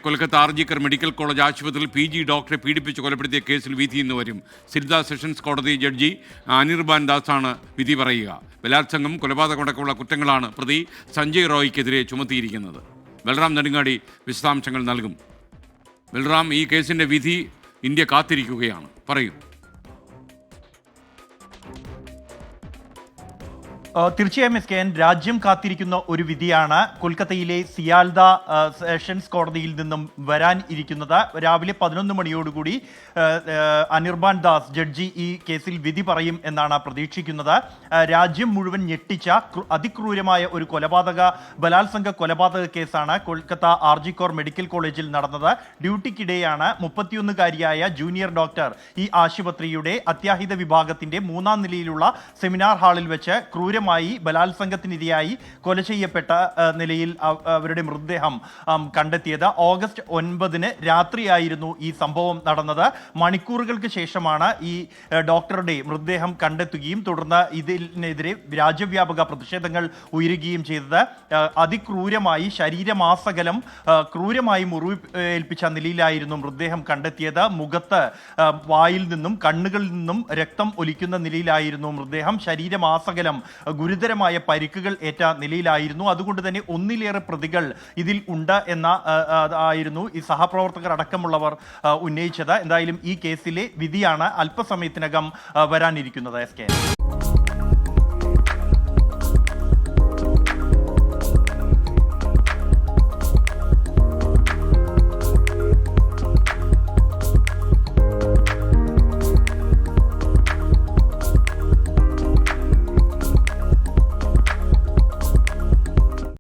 Kolkata RG Kar medical college ആശുപത്രിയിൽ PG ഡോക്ടറെ പീഡിപ്പിച്ച് കൊലപ്പെടുത്തിയ കേസിൽ വിധി ഇന്ന് വരും. സിൽദ സെഷൻസ് കോടതി ജഡ്ജി അനിർബാൻ ദാസാണ് വിധി പറയുക. ബലാത്സംഗം, കൊലപാതകമടക്കമുള്ള കുറ്റങ്ങളാണ് പ്രതി സഞ്ജയ് റോയ്ക്കെതിരെ ചുമത്തിയിരിക്കുന്നത്. ബൽറാം നെടുങ്ങാടി വിശദാംശങ്ങൾ നൽകും. ബൽറാം, ഈ കേസിൻ്റെ വിധി ഇന്ത്യ കാത്തിരിക്കുകയാണ്, പറയൂ. തീർച്ചയായും SKN, രാജ്യം കാത്തിരിക്കുന്ന ഒരു വിധിയാണ് കൊൽക്കത്തയിലെ സിയാൽദ സെഷൻസ് കോടതിയിൽ നിന്നും വരാൻ ഇരിക്കുന്നത്. രാവിലെ 11 മണിയോടുകൂടി അനിർബാൻ ദാസ് ജഡ്ജി ഈ കേസിൽ വിധി പറയും എന്നാണ് പ്രതീക്ഷിക്കുന്നത്. രാജ്യം മുഴുവൻ ഞെട്ടിച്ച അതിക്രൂരമായ ഒരു ബലാത്സംഗ കൊലപാതക കേസാണ് കൊൽക്കത്ത ആർജിക്കോർ മെഡിക്കൽ കോളേജിൽ നടന്നത്. ഡ്യൂട്ടിക്കിടെയാണ് 31-കാരിയായ ജൂനിയർ ഡോക്ടർ ഈ ആശുപത്രിയുടെ അത്യാഹിത വിഭാഗത്തിന്റെ 3-ാം നിലയിലുള്ള സെമിനാർ ഹാളിൽ വെച്ച് ബലാത്സംഗത്തിനിരയായി കൊല ചെയ്യപ്പെട്ട നിലയിൽ അവരുടെ മൃതദേഹം കണ്ടെത്തിയത്. ഓഗസ്റ്റ് 9 രാത്രിയായിരുന്നു ഈ സംഭവം നടന്നത്. മണിക്കൂറുകൾക്ക് ശേഷമാണ് ഈ ഡോക്ടറുടെ മൃതദേഹം കണ്ടെത്തുകയും തുടർന്ന് ഇതിനെതിരെ രാജ്യവ്യാപക പ്രതിഷേധങ്ങൾ ഉയരുകയും ചെയ്തത്. അതിക്രൂരമായി ശരീരമാസകലം ക്രൂരമായി മുറിവേൽപ്പിച്ച നിലയിലായിരുന്നു മൃതദേഹം കണ്ടെത്തിയത്. മുഖത്ത്, വായിൽ നിന്നും കണ്ണുകളിൽ നിന്നും രക്തം ഒലിക്കുന്ന നിലയിലായിരുന്നു മൃതദേഹം. ശരീരമാസകലം ഗുരുതരമായ പരിക്കുകൾ ഏറ്റ നിലയിലായിരുന്നു. അതുകൊണ്ട് തന്നെ ഒന്നിലേറെ പ്രതികൾ ഇതിൽ ഉണ്ട് ആയിരുന്നു ഈ സഹപ്രവർത്തകർ അടക്കമുള്ളവർ ഉന്നയിച്ചത്. എന്തായാലും ഈ കേസിലെ വിധിയാണ് അല്പസമയത്തിനകം വരാനിരിക്കുന്നത്. SKN.